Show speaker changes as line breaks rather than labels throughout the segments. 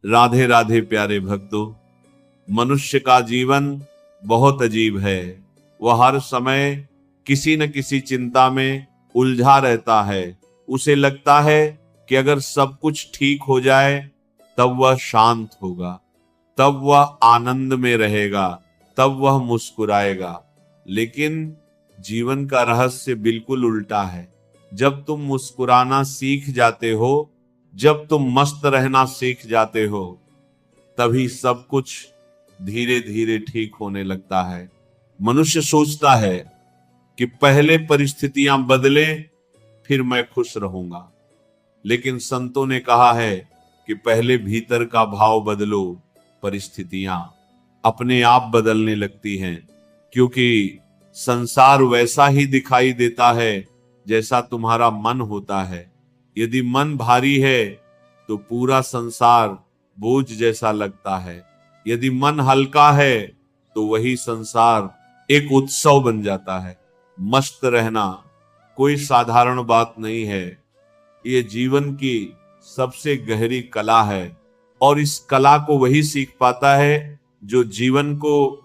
राधे राधे प्यारे भक्तों, मनुष्य का जीवन बहुत अजीब है। वह हर समय किसी न किसी चिंता में उलझा रहता है। उसे लगता है कि अगर सब कुछ ठीक हो जाए तब वह शांत होगा, तब वह आनंद में रहेगा, तब वह मुस्कुराएगा। लेकिन जीवन का रहस्य बिल्कुल उल्टा है। जब तुम मुस्कुराना सीख जाते हो, जब तुम मस्त रहना सीख जाते हो, तभी सब कुछ धीरे धीरे ठीक होने लगता है। मनुष्य सोचता है कि पहले परिस्थितियां बदले फिर मैं खुश रहूंगा, लेकिन संतों ने कहा है कि पहले भीतर का भाव बदलो, परिस्थितियां अपने आप बदलने लगती हैं। क्योंकि संसार वैसा ही दिखाई देता है जैसा तुम्हारा मन होता है। यदि मन भारी है तो पूरा संसार बोझ जैसा लगता है। यदि मन हल्का है तो वही संसार एक उत्सव बन जाता है। मस्त रहना कोई साधारण बात नहीं है। ये जीवन की सबसे गहरी कला है, और इस कला को वही सीख पाता है जो जीवन को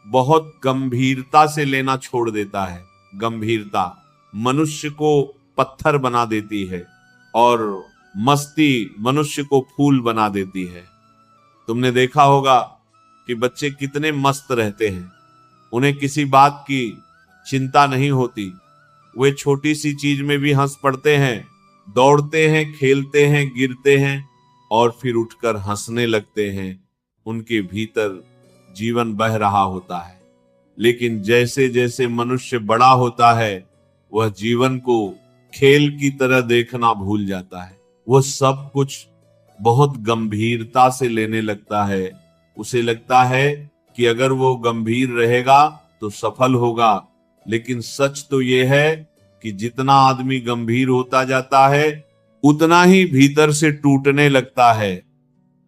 बहुत गंभीरता से लेना छोड़ देता है। गंभीरता मनुष्य को पत्थर बना देती है और मस्ती मनुष्य को फूल बना देती है। तुमने देखा होगा कि बच्चे कितने मस्त रहते हैं। उन्हें किसी बात की चिंता नहीं होती। वे छोटी सी चीज में भी हंस पड़ते हैं, दौड़ते हैं, खेलते हैं, गिरते हैं और फिर उठकर हंसने लगते हैं। उनके भीतर जीवन बह रहा होता है। लेकिन जैसे जैसे मनुष्य बड़ा होता है, वह जीवन को खेल की तरह देखना भूल जाता है। वह सब कुछ बहुत गंभीरता से लेने लगता है। उसे लगता है कि अगर वो गंभीर रहेगा तो सफल होगा। लेकिन सच तो यह है कि जितना आदमी गंभीर होता जाता है उतना ही भीतर से टूटने लगता है।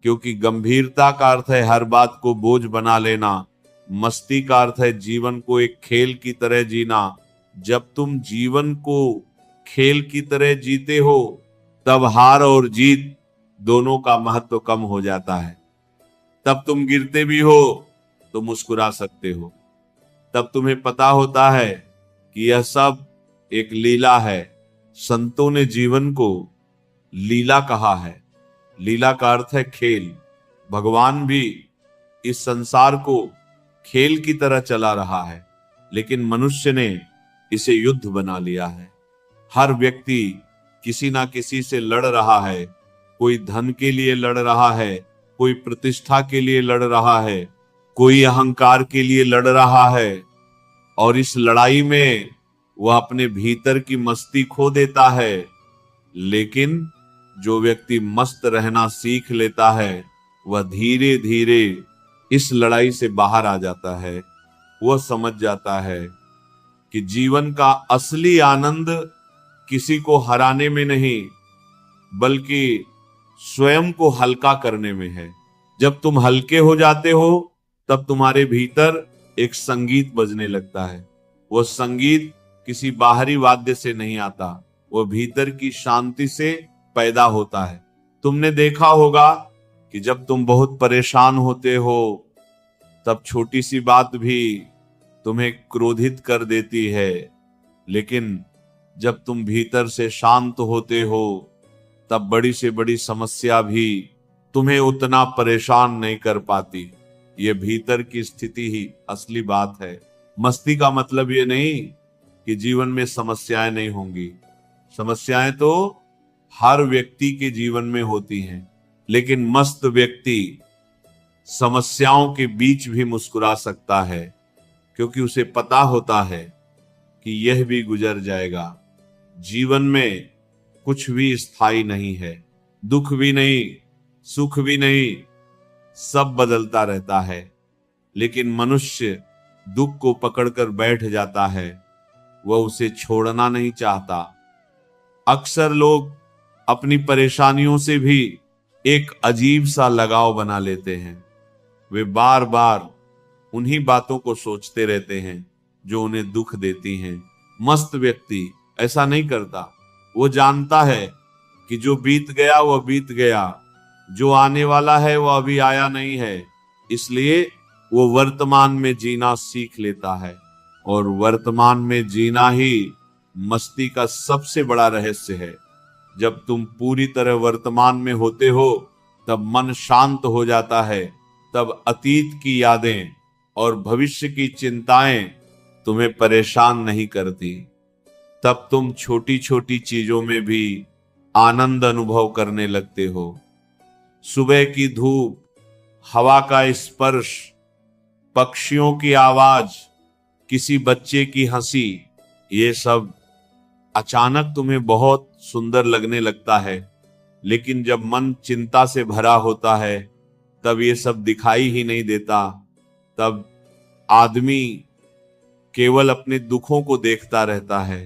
क्योंकि गंभीरता का अर्थ है हर बात को बोझ बना लेना। मस्ती का अर्थ है जीवन को एक खेल की तरह जीना। जब तुम जीवन को खेल की तरह जीते हो, तब हार और जीत दोनों का महत्व कम हो जाता है। तब तुम गिरते भी हो तो मुस्कुरा सकते हो। तब तुम्हें पता होता है कि यह सब एक लीला है। संतों ने जीवन को लीला कहा है। लीला का अर्थ है खेल। भगवान भी इस संसार को खेल की तरह चला रहा है, लेकिन मनुष्य ने इसे युद्ध बना लिया है। हर व्यक्ति किसी ना किसी से लड़ रहा है। कोई धन के लिए लड़ रहा है, कोई प्रतिष्ठा के लिए लड़ रहा है, कोई अहंकार के लिए लड़ रहा है। और इस लड़ाई में वह अपने भीतर की मस्ती खो देता है। लेकिन जो व्यक्ति मस्त रहना सीख लेता है, वह धीरे धीरे इस लड़ाई से बाहर आ जाता है। वह समझ जाता है कि जीवन का असली आनंद किसी को हराने में नहीं, बल्कि स्वयं को हल्का करने में है। जब तुम हल्के हो जाते हो, तब तुम्हारे भीतर एक संगीत बजने लगता है। वह संगीत किसी बाहरी वाद्य से नहीं आता, वह भीतर की शांति से पैदा होता है। तुमने देखा होगा कि जब तुम बहुत परेशान होते हो, तब छोटी सी बात भी तुम्हें क्रोधित कर देती है। लेकिन जब तुम भीतर से शांत होते हो, तब बड़ी से बड़ी समस्या भी तुम्हें उतना परेशान नहीं कर पाती। ये भीतर की स्थिति ही असली बात है। मस्ती का मतलब ये नहीं कि जीवन में समस्याएं नहीं होंगी। समस्याएं तो हर व्यक्ति के जीवन में होती हैं, लेकिन मस्त व्यक्ति समस्याओं के बीच भी मुस्कुरा सकता है, क्योंकि उसे पता होता है कि यह भी गुजर जाएगा। जीवन में कुछ भी स्थायी नहीं है। दुख भी नहीं, सुख भी नहीं, सब बदलता रहता है। लेकिन मनुष्य दुख को पकड़कर बैठ जाता है, वह उसे छोड़ना नहीं चाहता। अक्सर लोग अपनी परेशानियों से भी एक अजीब सा लगाव बना लेते हैं। वे बार बार उन्हीं बातों को सोचते रहते हैं जो उन्हें दुख देती हैं। मस्त व्यक्ति ऐसा नहीं करता। वो जानता है कि जो बीत गया वह बीत गया, जो आने वाला है वो अभी आया नहीं है, इसलिए वो वर्तमान में जीना सीख लेता है। और वर्तमान में जीना ही मस्ती का सबसे बड़ा रहस्य है। जब तुम पूरी तरह वर्तमान में होते हो तब मन शांत हो जाता है, तब अतीत की यादें और भविष्य की चिंताएं तुम्हें परेशान नहीं करती। तब तुम छोटी छोटी चीजों में भी आनंद अनुभव करने लगते हो। सुबह की धूप, हवा का स्पर्श, पक्षियों की आवाज, किसी बच्चे की हंसी, ये सब अचानक तुम्हें बहुत सुंदर लगने लगता है। लेकिन जब मन चिंता से भरा होता है तब ये सब दिखाई ही नहीं देता। तब आदमी केवल अपने दुखों को देखता रहता है।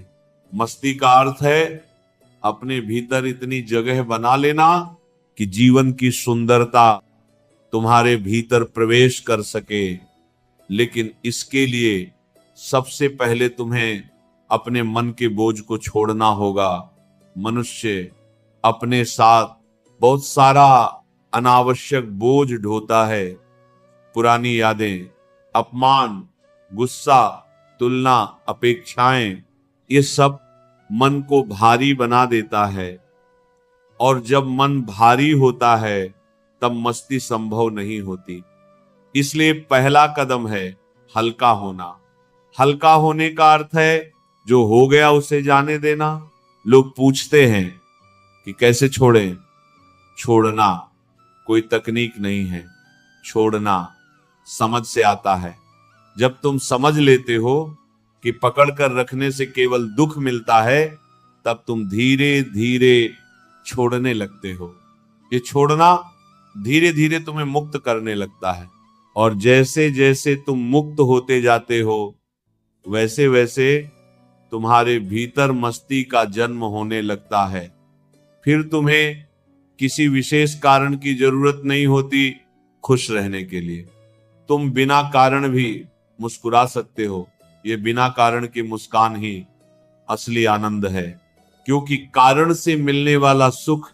मस्ती का अर्थ है अपने भीतर इतनी जगह बना लेना कि जीवन की सुंदरता तुम्हारे भीतर प्रवेश कर सके। लेकिन इसके लिए सबसे पहले तुम्हें अपने मन के बोझ को छोड़ना होगा। मनुष्य अपने साथ बहुत सारा अनावश्यक बोझ ढोता है। पुरानी यादें, अपमान, गुस्सा, तुलना, अपेक्षाएं, ये सब मन को भारी बना देता है। और जब मन भारी होता है तब मस्ती संभव नहीं होती। इसलिए पहला कदम है हल्का होना। हल्का होने का अर्थ है जो हो गया उसे जाने देना। लोग पूछते हैं कि कैसे छोड़ें? छोड़ना कोई तकनीक नहीं है, छोड़ना समझ से आता है। जब तुम समझ लेते हो कि पकड़ कर रखने से केवल दुख मिलता है, तब तुम धीरे धीरे छोड़ने लगते हो। ये छोड़ना धीरे धीरे तुम्हें मुक्त करने लगता है। और जैसे जैसे तुम मुक्त होते जाते हो वैसे वैसे तुम्हारे भीतर मस्ती का जन्म होने लगता है। फिर तुम्हें किसी विशेष कारण की जरूरत नहीं होती खुश रहने के लिए। तुम बिना कारण भी मुस्कुरा सकते हो। ये बिना कारण की मुस्कान ही असली आनंद है, क्योंकि कारण से मिलने वाला सुख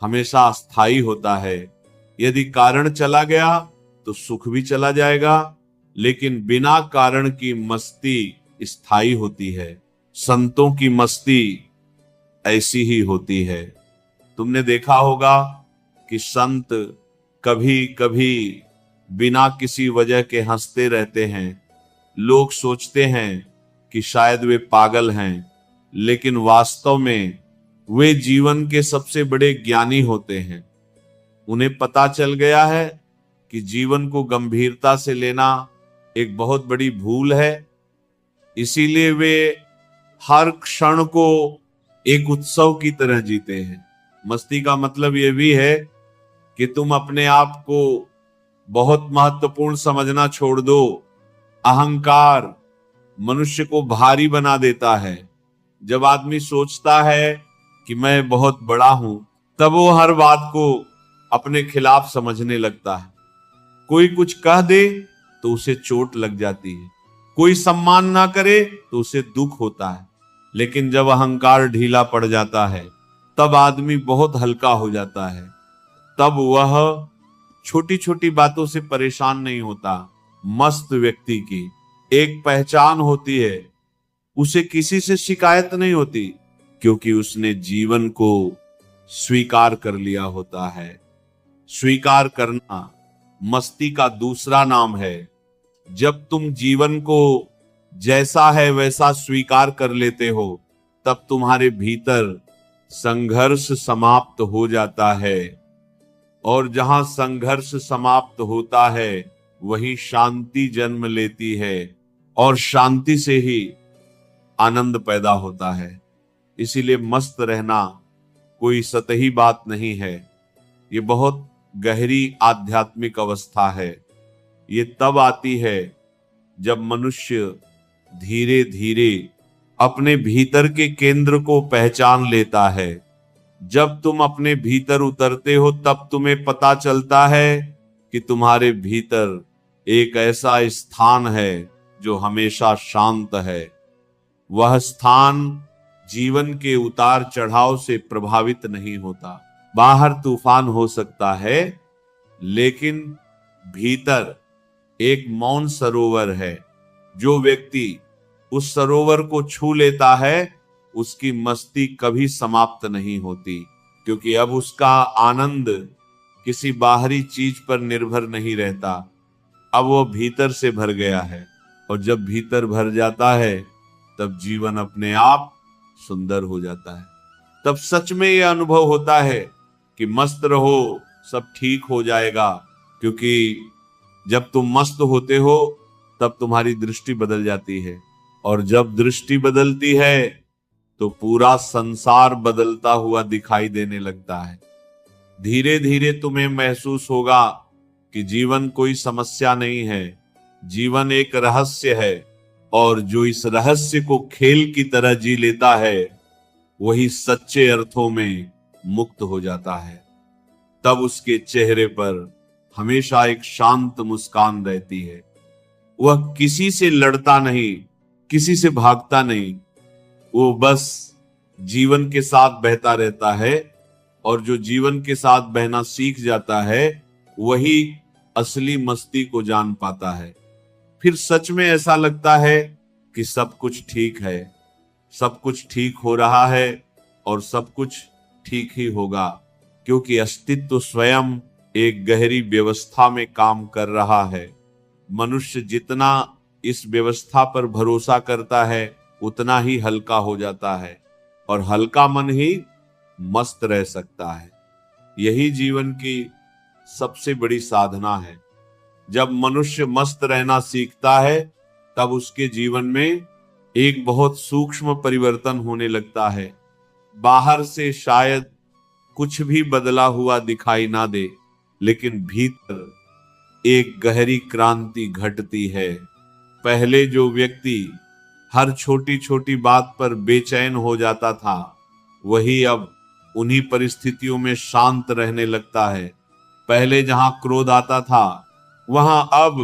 हमेशा अस्थायी होता है। यदि कारण चला गया तो सुख भी चला जाएगा, लेकिन बिना कारण की मस्ती स्थायी होती है। संतों की मस्ती ऐसी ही होती है। तुमने देखा होगा कि संत कभी कभी बिना किसी वजह के हंसते रहते हैं। लोग सोचते हैं कि शायद वे पागल हैं, लेकिन वास्तव में वे जीवन के सबसे बड़े ज्ञानी होते हैं। उन्हें पता चल गया है कि जीवन को गंभीरता से लेना एक बहुत बड़ी भूल है। इसीलिए वे हर क्षण को एक उत्सव की तरह जीते हैं। मस्ती का मतलब यह भी है कि तुम अपने आप को बहुत महत्वपूर्ण समझना छोड़ दो। अहंकार मनुष्य को भारी बना देता है। जब आदमी सोचता है कि मैं बहुत बड़ा हूं, तब वो हर बात को अपने खिलाफ समझने लगता है। कोई कुछ कह दे तो उसे चोट लग जाती है, कोई सम्मान ना करे तो उसे दुख होता है। लेकिन जब अहंकार ढीला पड़ जाता है तब आदमी बहुत हल्का हो जाता है। तब वह छोटी छोटी बातों से परेशान नहीं होता। मस्त व्यक्ति की एक पहचान होती है, उसे किसी से शिकायत नहीं होती, क्योंकि उसने जीवन को स्वीकार कर लिया होता है। स्वीकार करना मस्ती का दूसरा नाम है। जब तुम जीवन को जैसा है वैसा स्वीकार कर लेते हो, तब तुम्हारे भीतर संघर्ष समाप्त हो जाता है। और जहां संघर्ष समाप्त होता है वहीं शांति जन्म लेती है, और शांति से ही आनंद पैदा होता है। इसीलिए मस्त रहना कोई सतही बात नहीं है, ये बहुत गहरी आध्यात्मिक अवस्था है। ये तब आती है जब मनुष्य धीरे धीरे अपने भीतर के केंद्र को पहचान लेता है। जब तुम अपने भीतर उतरते हो तब तुम्हें पता चलता है कि तुम्हारे भीतर एक ऐसा स्थान है जो हमेशा शांत है। वह स्थान जीवन के उतार चढ़ाव से प्रभावित नहीं होता। बाहर तूफान हो सकता है, लेकिन भीतर एक मौन सरोवर है। जो व्यक्ति उस सरोवर को छू लेता है, उसकी मस्ती कभी समाप्त नहीं होती, क्योंकि अब उसका आनंद किसी बाहरी चीज पर निर्भर नहीं रहता। अब वो भीतर से भर गया है, और जब भीतर भर जाता है तब जीवन अपने आप सुंदर हो जाता है। तब सच में यह अनुभव होता है कि मस्त रहो, सब ठीक हो जाएगा। क्योंकि जब तुम मस्त होते हो तब तुम्हारी दृष्टि बदल जाती है, और जब दृष्टि बदलती है तो पूरा संसार बदलता हुआ दिखाई देने लगता है। धीरे धीरे तुम्हें महसूस होगा कि जीवन कोई समस्या नहीं है, जीवन एक रहस्य है, और जो इस रहस्य को खेल की तरह जी लेता है वही सच्चे अर्थों में मुक्त हो जाता है। तब उसके चेहरे पर हमेशा एक शांत मुस्कान रहती है। वह किसी से लड़ता नहीं, किसी से भागता नहीं, वो बस जीवन के साथ बहता रहता है, और जो जीवन के साथ बहना सीख जाता है वही असली मस्ती को जान पाता है। फिर सच में ऐसा लगता है कि सब कुछ ठीक है, सब कुछ ठीक हो रहा है, और सब कुछ ठीक ही होगा, क्योंकि अस्तित्व स्वयं एक गहरी व्यवस्था में काम कर रहा है। मनुष्य जितना इस व्यवस्था पर भरोसा करता है उतना ही हल्का हो जाता है, और हल्का मन ही मस्त रह सकता है। यही जीवन की सबसे बड़ी साधना है। जब मनुष्य मस्त रहना सीखता है तब उसके जीवन में एक बहुत सूक्ष्म परिवर्तन होने लगता है। बाहर से शायद कुछ भी बदला हुआ दिखाई ना दे, लेकिन भीतर एक गहरी क्रांति घटती है। पहले जो व्यक्ति हर छोटी छोटी बात पर बेचैन हो जाता था, वही अब उन्हीं परिस्थितियों में शांत रहने लगता है। पहले जहां क्रोध आता था वहां अब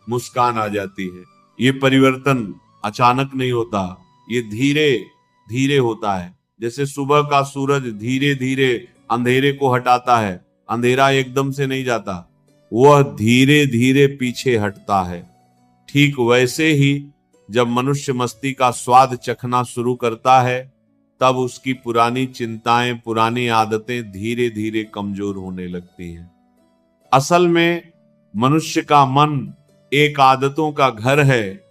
मुस्कान आ जाती है। ये परिवर्तन अचानक नहीं होता, ये धीरे धीरे होता है। जैसे सुबह का सूरज धीरे धीरे अंधेरे को हटाता है, अंधेरा एकदम से नहीं जाता, वह धीरे धीरे पीछे हटता है। ठीक वैसे ही जब मनुष्य मस्ती का स्वाद चखना शुरू करता है, तब उसकी पुरानी चिंताएं, पुरानी आदतें धीरे धीरे कमजोर होने लगती हैं। असल में मनुष्य का मन एक आदतों का घर है।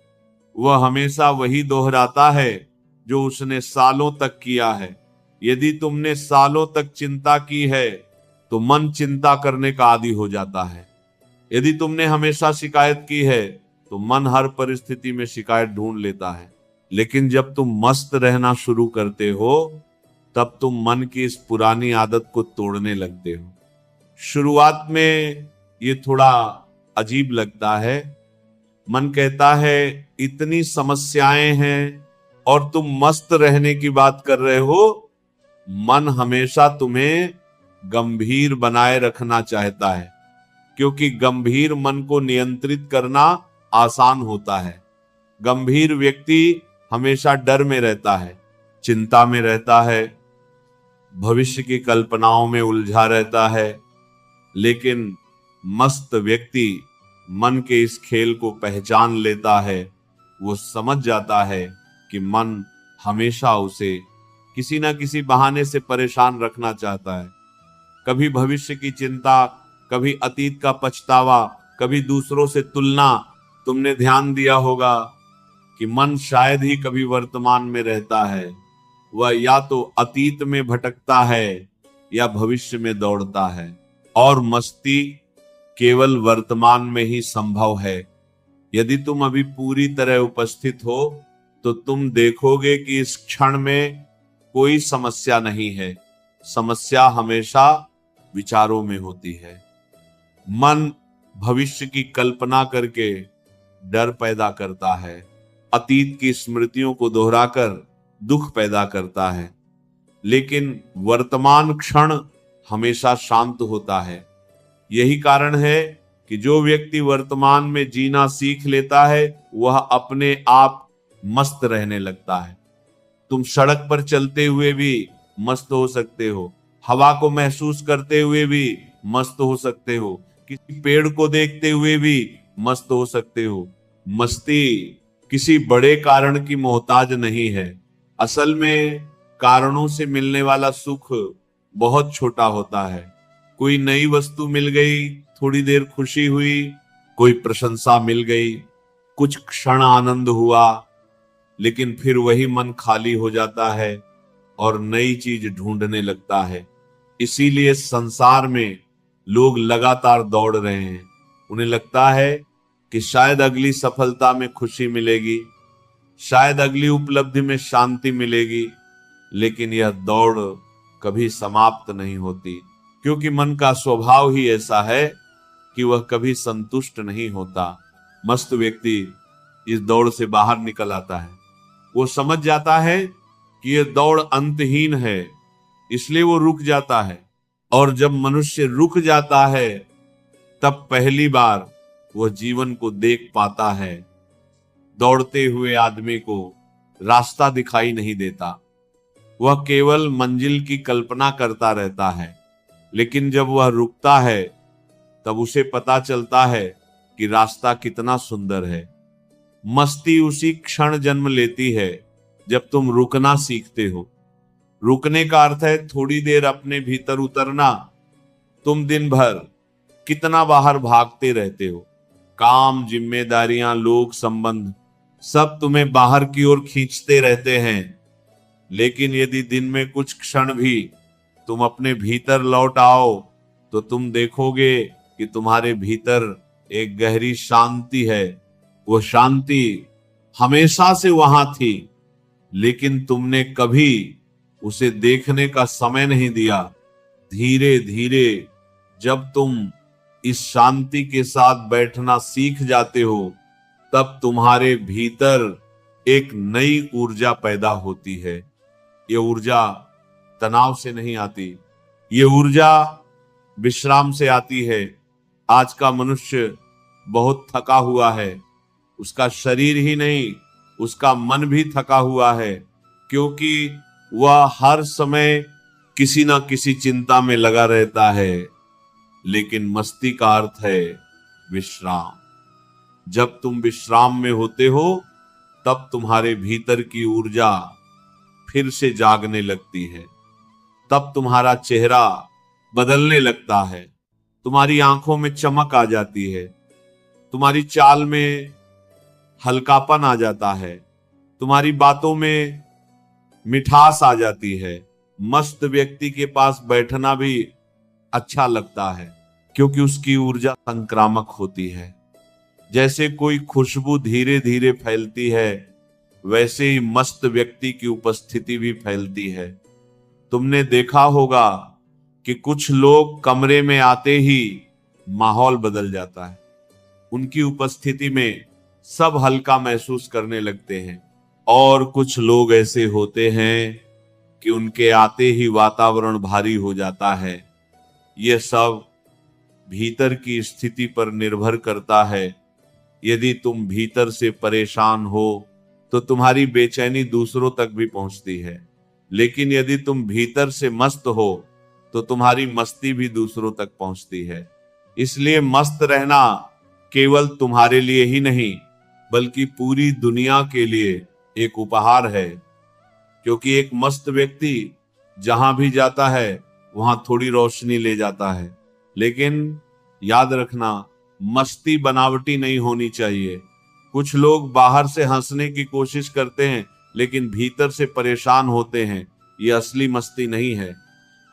वह हमेशा वही दोहराता है जो उसने सालों तक किया है। यदि तुमने सालों तक चिंता की है तो मन चिंता करने का आदी हो जाता है। यदि तुमने हमेशा शिकायत की है तो मन हर परिस्थिति में शिकायत ढूंढ लेता है। लेकिन जब तुम मस्त रहना शुरू करते हो तब तुम मन की इस पुरानी आदत को तोड़ने लगते हो। शुरुआत में ये थोड़ा अजीब लगता है। मन कहता है इतनी समस्याएं हैं और तुम मस्त रहने की बात कर रहे हो। मन हमेशा तुम्हें गंभीर बनाए रखना चाहता है, क्योंकि गंभीर मन को नियंत्रित करना आसान होता है। गंभीर व्यक्ति हमेशा डर में रहता है, चिंता में रहता है, भविष्य की कल्पनाओं में उलझा रहता है। लेकिन मस्त व्यक्ति मन के इस खेल को पहचान लेता है। वो समझ जाता है कि मन हमेशा उसे किसी ना किसी बहाने से परेशान रखना चाहता है। कभी भविष्य की चिंता, कभी अतीत का पछतावा, कभी दूसरों से तुलना। तुमने ध्यान दिया होगा कि मन शायद ही कभी वर्तमान में रहता है। वह या तो अतीत में भटकता है या भविष्य में दौड़ता है, और मस्ती केवल वर्तमान में ही संभव है। यदि तुम अभी पूरी तरह उपस्थित हो तो तुम देखोगे कि इस क्षण में कोई समस्या नहीं है। समस्या हमेशा विचारों में होती है। मन भविष्य की कल्पना करके डर पैदा करता है, अतीत की स्मृतियों को दोहराकर दुख पैदा करता है। लेकिन वर्तमान क्षण हमेशा शांत होता है। यही कारण है कि जो व्यक्ति वर्तमान में जीना सीख लेता है वह अपने आप मस्त रहने लगता है। तुम सड़क पर चलते हुए भी मस्त हो सकते हो, हवा को महसूस करते हुए भी मस्त हो सकते हो, किसी पेड़ को देखते हुए भी मस्त हो सकते हो। मस्ती किसी बड़े कारण की मोहताज नहीं है। असल में कारणों से मिलने वाला सुख बहुत छोटा होता है। कोई नई वस्तु मिल गई, थोड़ी देर खुशी हुई, कोई प्रशंसा मिल गई, कुछ क्षण आनंद हुआ, लेकिन फिर वही मन खाली हो जाता है और नई चीज ढूंढने लगता है। इसीलिए संसार में लोग लगातार दौड़ रहे हैं। उन्हें लगता है कि शायद अगली सफलता में खुशी मिलेगी, शायद अगली उपलब्धि में शांति मिलेगी, लेकिन यह दौड़ कभी समाप्त नहीं होती, क्योंकि मन का स्वभाव ही ऐसा है कि वह कभी संतुष्ट नहीं होता। मस्त व्यक्ति इस दौड़ से बाहर निकल आता है। वो समझ जाता है कि यह दौड़ अंतहीन है, इसलिए वो रुक जाता है। और जब मनुष्य रुक जाता है, तब पहली बार वह जीवन को देख पाता है। दौड़ते हुए आदमी को रास्ता दिखाई नहीं देता, वह केवल मंजिल की कल्पना करता रहता है। लेकिन जब वह रुकता है, तब उसे पता चलता है कि रास्ता कितना सुंदर है। मस्ती उसी क्षण जन्म लेती है जब तुम रुकना सीखते हो। रुकने का अर्थ है थोड़ी देर अपने भीतर उतरना। तुम दिन भर कितना बाहर भागते रहते हो, काम, जिम्मेदारियां, लोग, संबंध सब तुम्हें बाहर की ओर खींचते रहते हैं। लेकिन यदि दिन में कुछ क्षण भी तुम अपने भीतर लौट आओ, तो तुम देखोगे कि तुम्हारे भीतर एक गहरी शांति है। वो शांति हमेशा से वहां थी, लेकिन तुमने कभी उसे देखने का समय नहीं दिया। धीरे धीरे जब तुम इस शांति के साथ बैठना सीख जाते हो, तब तुम्हारे भीतर एक नई ऊर्जा पैदा होती है। ये ऊर्जा तनाव से नहीं आती, ये ऊर्जा विश्राम से आती है। आज का मनुष्य बहुत थका हुआ है, उसका शरीर ही नहीं, उसका मन भी थका हुआ है, क्योंकि वह हर समय किसी ना किसी चिंता में लगा रहता है। लेकिन मस्ती का अर्थ है विश्राम। जब तुम विश्राम में होते हो, तब तुम्हारे भीतर की ऊर्जा फिर से जागने लगती है। तब तुम्हारा चेहरा बदलने लगता है, तुम्हारी आंखों में चमक आ जाती है, तुम्हारी चाल में हल्कापन आ जाता है, तुम्हारी बातों में मिठास आ जाती है। मस्त व्यक्ति के पास बैठना भी अच्छा लगता है, क्योंकि उसकी ऊर्जा संक्रामक होती है। जैसे कोई खुशबू धीरे धीरे फैलती है, वैसे ही मस्त व्यक्ति की उपस्थिति भी फैलती है। तुमने देखा होगा कि कुछ लोग कमरे में आते ही माहौल बदल जाता है। उनकी उपस्थिति में सब हल्का महसूस करने लगते हैं। और कुछ लोग ऐसे होते हैं कि उनके आते ही वातावरण भारी हो जाता है। यह सब भीतर की स्थिति पर निर्भर करता है। यदि तुम भीतर से परेशान हो, तो तुम्हारी बेचैनी दूसरों तक भी पहुंचती है। लेकिन यदि तुम भीतर से मस्त हो, तो तुम्हारी मस्ती भी दूसरों तक पहुंचती है। इसलिए मस्त रहना केवल तुम्हारे लिए ही नहीं, बल्कि पूरी दुनिया के लिए एक उपहार है। क्योंकि एक मस्त व्यक्ति जहां भी जाता है, वहां थोड़ी रोशनी ले जाता है। लेकिन याद रखना, मस्ती बनावटी नहीं होनी चाहिए। कुछ लोग बाहर से हंसने की कोशिश करते हैं, लेकिन भीतर से परेशान होते हैं। ये असली मस्ती नहीं है।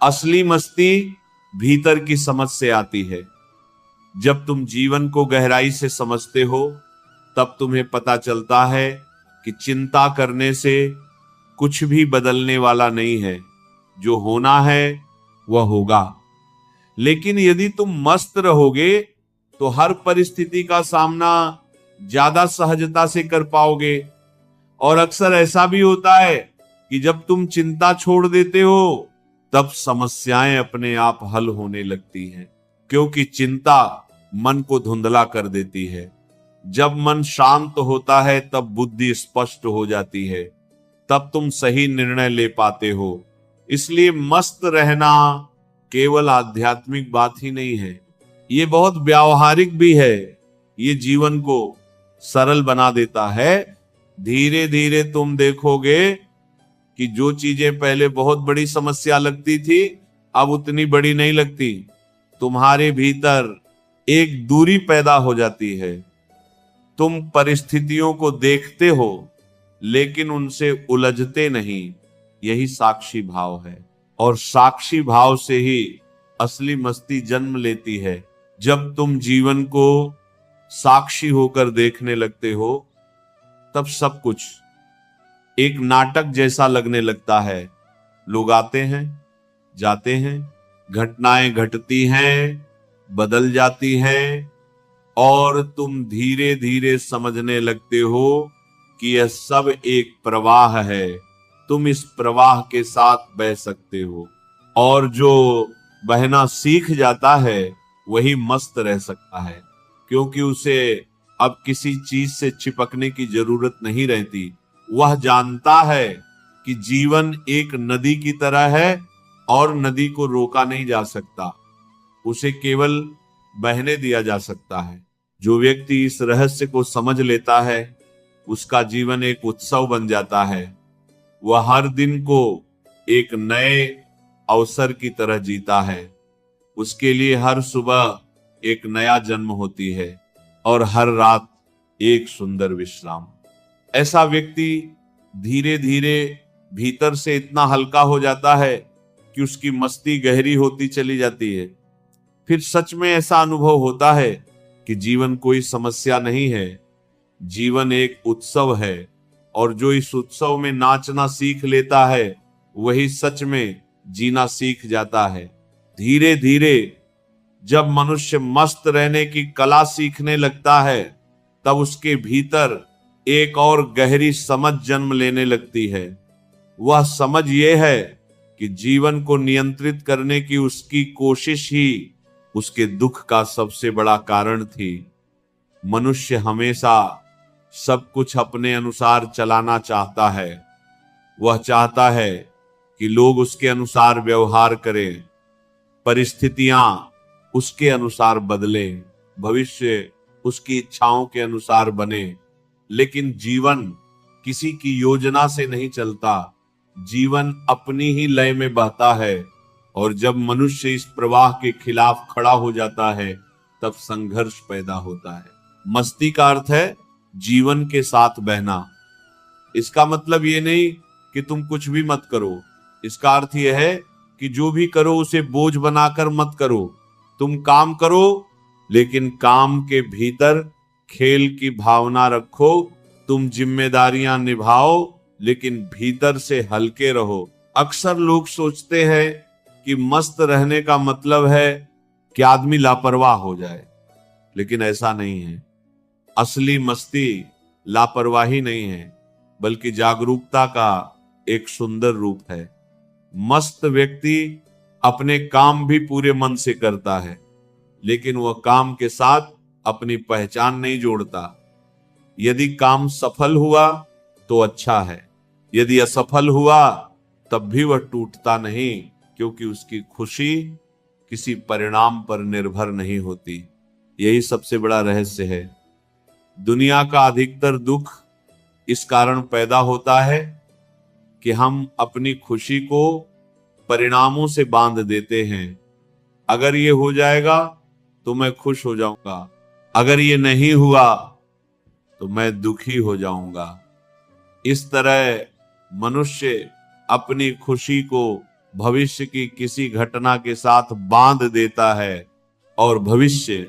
असली मस्ती भीतर की समझ से आती है। जब तुम जीवन को गहराई से समझते हो, तब तुम्हें पता चलता है कि चिंता करने से कुछ भी बदलने वाला नहीं है। जो होना है वह होगा। लेकिन यदि तुम मस्त रहोगे, तो हर परिस्थिति का सामना ज्यादा सहजता से कर पाओगे। और अक्सर ऐसा भी होता है कि जब तुम चिंता छोड़ देते हो, तब समस्याएं अपने आप हल होने लगती हैं। क्योंकि चिंता मन को धुंधला कर देती है। जब मन शांत होता है, तब बुद्धि स्पष्ट हो जाती है। तब तुम सही निर्णय ले पाते हो। इसलिए मस्त रहना केवल आध्यात्मिक बात ही नहीं है, ये बहुत व्यावहारिक भी है। ये जीवन को सरल बना देता है। धीरे धीरे तुम देखोगे कि जो चीजें पहले बहुत बड़ी समस्या लगती थी अब उतनी बड़ी नहीं लगती। तुम्हारे भीतर एक दूरी पैदा हो जाती है। तुम परिस्थितियों को देखते हो लेकिन उनसे उलझते नहीं। यही साक्षी भाव है, और साक्षी भाव से ही असली मस्ती जन्म लेती है। जब तुम जीवन को साक्षी होकर देखने लगते हो तब सब कुछ एक नाटक जैसा लगने लगता है। लोग आते हैं, जाते हैं, घटनाएं घटती हैं, बदल जाती हैं, और तुम धीरे धीरे समझने लगते हो कि यह सब एक प्रवाह है। तुम इस प्रवाह के साथ बह सकते हो, और जो बहना सीख जाता है वही मस्त रह सकता है, क्योंकि उसे अब किसी चीज से चिपकने की जरूरत नहीं रहती। वह जानता है कि जीवन एक नदी की तरह है और नदी को रोका नहीं जा सकता, उसे केवल बहने दिया जा सकता है। जो व्यक्ति इस रहस्य को समझ लेता है उसका जीवन एक उत्सव बन जाता है। वह हर दिन को एक नए अवसर की तरह जीता है। उसके लिए हर सुबह एक नया जन्म होती है और हर रात एक सुंदर विश्राम। ऐसा व्यक्ति धीरे धीरे भीतर से इतना हल्का हो जाता है कि उसकी मस्ती गहरी होती चली जाती है। फिर सच में ऐसा अनुभव होता है कि जीवन कोई समस्या नहीं है, जीवन एक उत्सव है, और जो इस उत्सव में नाचना सीख लेता है वही सच में जीना सीख जाता है। धीरे धीरे जब मनुष्य मस्त रहने की कला सीखने लगता है तब उसके भीतर एक और गहरी समझ जन्म लेने लगती है। वह समझ ये है कि जीवन को नियंत्रित करने की उसकी कोशिश ही उसके दुख का सबसे बड़ा कारण थी। मनुष्य हमेशा सब कुछ अपने अनुसार चलाना चाहता है। वह चाहता है कि लोग उसके अनुसार व्यवहार करें, परिस्थितियां उसके अनुसार बदलें, भविष्य उसकी इच्छाओं के अनुसार बने। लेकिन जीवन किसी की योजना से नहीं चलता, जीवन अपनी ही लय में बहता है, और जब मनुष्य इस प्रवाह के खिलाफ खड़ा हो जाता है तब संघर्ष पैदा होता है। मस्ती का अर्थ है जीवन के साथ बहना। इसका मतलब ये नहीं कि तुम कुछ भी मत करो, इसका अर्थ यह है कि जो भी करो उसे बोझ बनाकर मत करो। तुम काम करो लेकिन काम के भीतर खेल की भावना रखो। तुम जिम्मेदारियां निभाओ लेकिन भीतर से हल्के रहो। अक्सर लोग सोचते हैं कि मस्त रहने का मतलब है कि आदमी लापरवाह हो जाए, लेकिन ऐसा नहीं है। असली मस्ती लापरवाही नहीं है बल्कि जागरूकता का एक सुंदर रूप है। मस्त व्यक्ति अपने काम भी पूरे मन से करता है, लेकिन वह काम के साथ अपनी पहचान नहीं जोड़ता। यदि काम सफल हुआ तो अच्छा है, यदि असफल हुआ तब भी वह टूटता नहीं, क्योंकि उसकी खुशी किसी परिणाम पर निर्भर नहीं होती। यही सबसे बड़ा रहस्य है। दुनिया का अधिकतर दुख इस कारण पैदा होता है कि हम अपनी खुशी को परिणामों से बांध देते हैं। अगर ये हो जाएगा तो मैं खुश हो जाऊंगा, अगर ये नहीं हुआ तो मैं दुखी हो जाऊंगा। इस तरह मनुष्य अपनी खुशी को भविष्य की किसी घटना के साथ बांध देता है, और भविष्य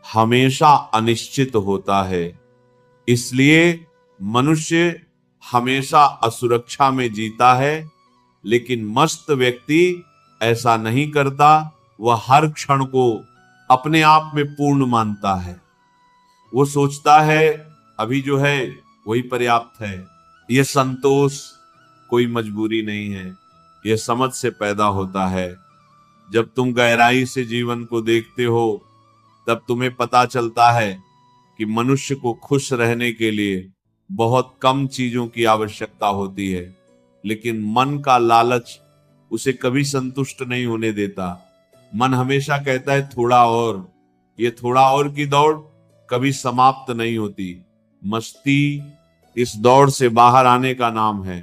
हमेशा अनिश्चित होता है। इसलिए मनुष्य हमेशा असुरक्षा में जीता है, लेकिन मस्त व्यक्ति ऐसा नहीं करता। वह हर क्षण को अपने आप में पूर्ण मानता है। वो सोचता है अभी जो है वही पर्याप्त है। यह संतोष कोई मजबूरी नहीं है, यह समझ से पैदा होता है। जब तुम गहराई से जीवन को देखते हो तब तुम्हें पता चलता है कि मनुष्य को खुश रहने के लिए बहुत कम चीजों की आवश्यकता होती है, लेकिन मन का लालच उसे कभी संतुष्ट नहीं होने देता। मन हमेशा कहता है थोड़ा और। ये थोड़ा और की दौड़ कभी समाप्त नहीं होती। मस्ती इस दौड़ से बाहर आने का नाम है।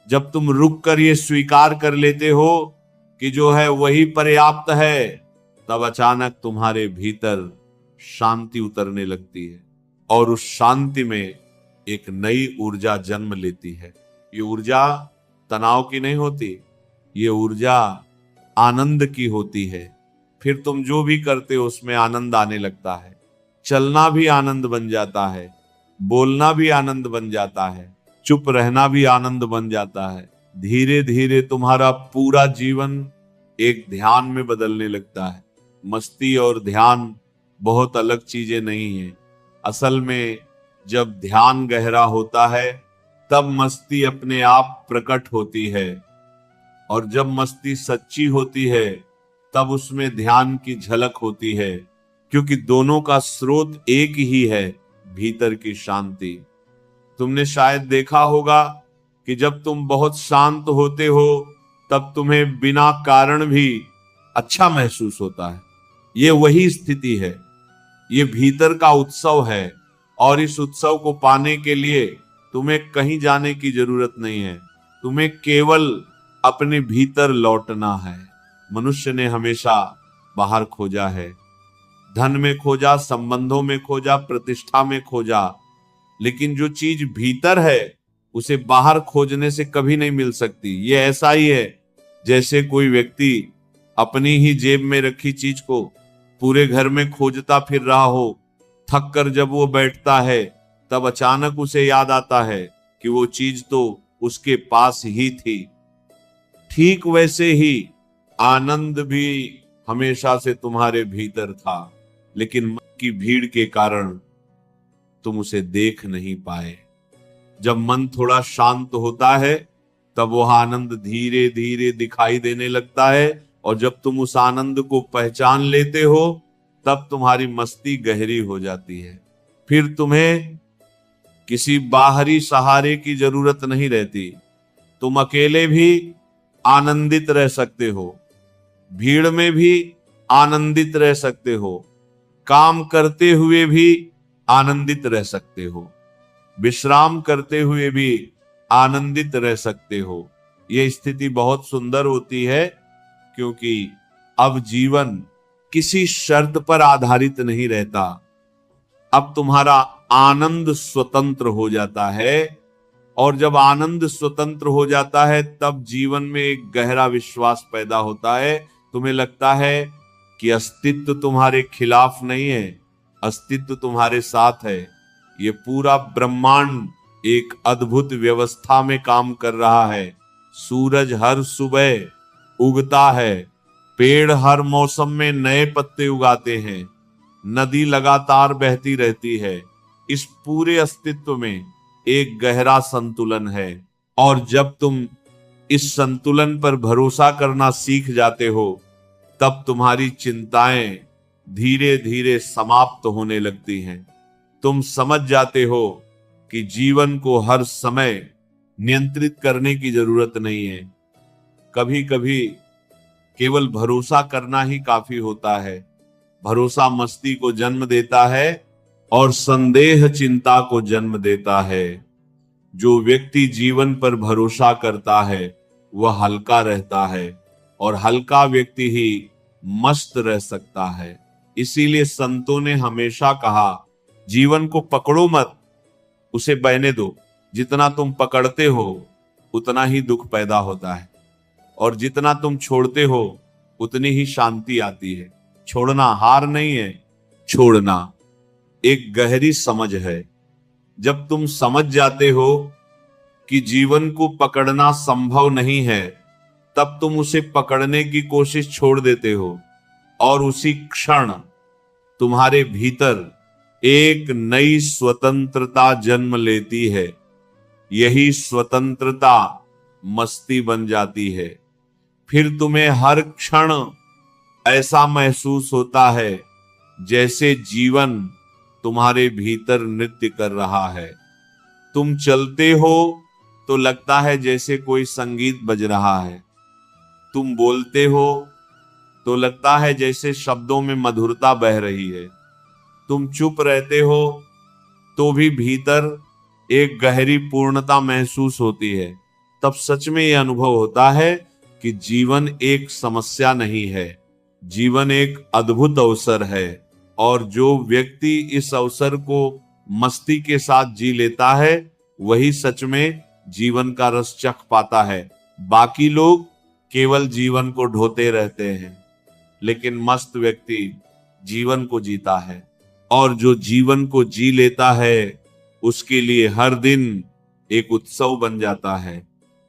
जब तुम रुक कर ये स्वीकार कर लेते हो कि जो है वही पर्याप्त है, तब अचानक तुम्हारे भीतर शांति उतरने लगती है और उस शांति में एक नई ऊर्जा जन्म लेती है। ये ऊर्जा तनाव की नहीं होती, ये ऊर्जा आनंद की होती है। फिर तुम जो भी करते हो उसमें आनंद आने लगता है। चलना भी आनंद बन जाता है, बोलना भी आनंद बन जाता है, चुप रहना भी आनंद बन जाता है। धीरे धीरे तुम्हारा पूरा जीवन एक ध्यान में बदलने लगता है। मस्ती और ध्यान बहुत अलग चीजें नहीं है। असल में जब ध्यान गहरा होता है तब मस्ती अपने आप प्रकट होती है, और जब मस्ती सच्ची होती है तब उसमें ध्यान की झलक होती है, क्योंकि दोनों का स्रोत एक ही है, भीतर की शांति। तुमने शायद देखा होगा कि जब तुम बहुत शांत होते हो तब तुम्हें बिना कारण भी अच्छा महसूस होता है। ये वही स्थिति है, ये भीतर का उत्सव है, और इस उत्सव को पाने के लिए तुम्हें कहीं जाने की जरूरत नहीं है। तुम्हें केवल अपने भीतर लौटना है। मनुष्य ने हमेशा बाहर खोजा है, धन में खोजा, संबंधों में खोजा, प्रतिष्ठा में खोजा, लेकिन जो चीज भीतर है उसे बाहर खोजने से कभी नहीं मिल सकती। ये ऐसा ही है जैसे कोई व्यक्ति अपनी ही जेब में रखी चीज को पूरे घर में खोजता फिर रहा हो। थक कर जब वो बैठता है तब अचानक उसे याद आता है कि वो चीज तो उसके पास ही थी। ठीक वैसे ही आनंद भी हमेशा से तुम्हारे भीतर था, लेकिन मन की भीड़ के कारण तुम उसे देख नहीं पाए। जब मन थोड़ा शांत होता है तब वह आनंद धीरे धीरे दिखाई देने लगता है, और जब तुम उस आनंद को पहचान लेते हो तब तुम्हारी मस्ती गहरी हो जाती है। फिर तुम्हें किसी बाहरी सहारे की जरूरत नहीं रहती। तुम अकेले भी आनंदित रह सकते हो, भीड़ में भी आनंदित रह सकते हो, काम करते हुए भी आनंदित रह सकते हो, विश्राम करते हुए भी आनंदित रह सकते हो। यह स्थिति बहुत सुंदर होती है, क्योंकि अब जीवन किसी शर्त पर आधारित नहीं रहता। अब तुम्हारा आनंद स्वतंत्र हो जाता है, और जब आनंद स्वतंत्र हो जाता है तब जीवन में एक गहरा विश्वास पैदा होता है। तुम्हें लगता है कि अस्तित्व तुम्हारे खिलाफ नहीं है, अस्तित्व तुम्हारे साथ है। ये पूरा ब्रह्मांड एक अद्भुत व्यवस्था में काम कर रहा है। सूरज हर सुबह उगता है, पेड़ हर मौसम में नए पत्ते उगाते हैं, नदी लगातार बहती रहती है। इस पूरे अस्तित्व में एक गहरा संतुलन है, और जब तुम इस संतुलन पर भरोसा करना सीख जाते हो तब तुम्हारी चिंताएं धीरे धीरे समाप्त होने लगती हैं। तुम समझ जाते हो कि जीवन को हर समय नियंत्रित करने की जरूरत नहीं है। कभी कभी केवल भरोसा करना ही काफी होता है। भरोसा मस्ती को जन्म देता है और संदेह चिंता को जन्म देता है। जो व्यक्ति जीवन पर भरोसा करता है वह हल्का रहता है, और हल्का व्यक्ति ही मस्त रह सकता है। इसीलिए संतों ने हमेशा कहा, जीवन को पकड़ो मत, उसे बहने दो। जितना तुम पकड़ते हो उतना ही दुख पैदा होता है, और जितना तुम छोड़ते हो उतनी ही शांति आती है। छोड़ना हार नहीं है, छोड़ना एक गहरी समझ है। जब तुम समझ जाते हो कि जीवन को पकड़ना संभव नहीं है, तब तुम उसे पकड़ने की कोशिश छोड़ देते हो, और उसी क्षण तुम्हारे भीतर एक नई स्वतंत्रता जन्म लेती है। यही स्वतंत्रता मस्ती बन जाती है। फिर तुम्हें हर क्षण ऐसा महसूस होता है जैसे जीवन तुम्हारे भीतर नृत्य कर रहा है। तुम चलते हो तो लगता है जैसे कोई संगीत बज रहा है। तुम बोलते हो तो लगता है जैसे शब्दों में मधुरता बह रही है। तुम चुप रहते हो तो भी भीतर एक गहरी पूर्णता महसूस होती है। तब सच में यह अनुभव होता है कि जीवन एक समस्या नहीं है, जीवन एक अद्भुत अवसर है। और जो व्यक्ति इस अवसर को मस्ती के साथ जी लेता है वही सच में जीवन का रस चख पाता है। बाकी लोग केवल जीवन को ढोते रहते हैं, लेकिन मस्त व्यक्ति जीवन को जीता है। और जो जीवन को जी लेता है उसके लिए हर दिन एक उत्सव बन जाता है,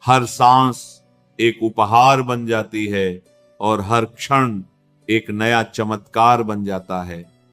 हर सांस एक उपहार बन जाती है और हर क्षण एक नया चमत्कार बन जाता है।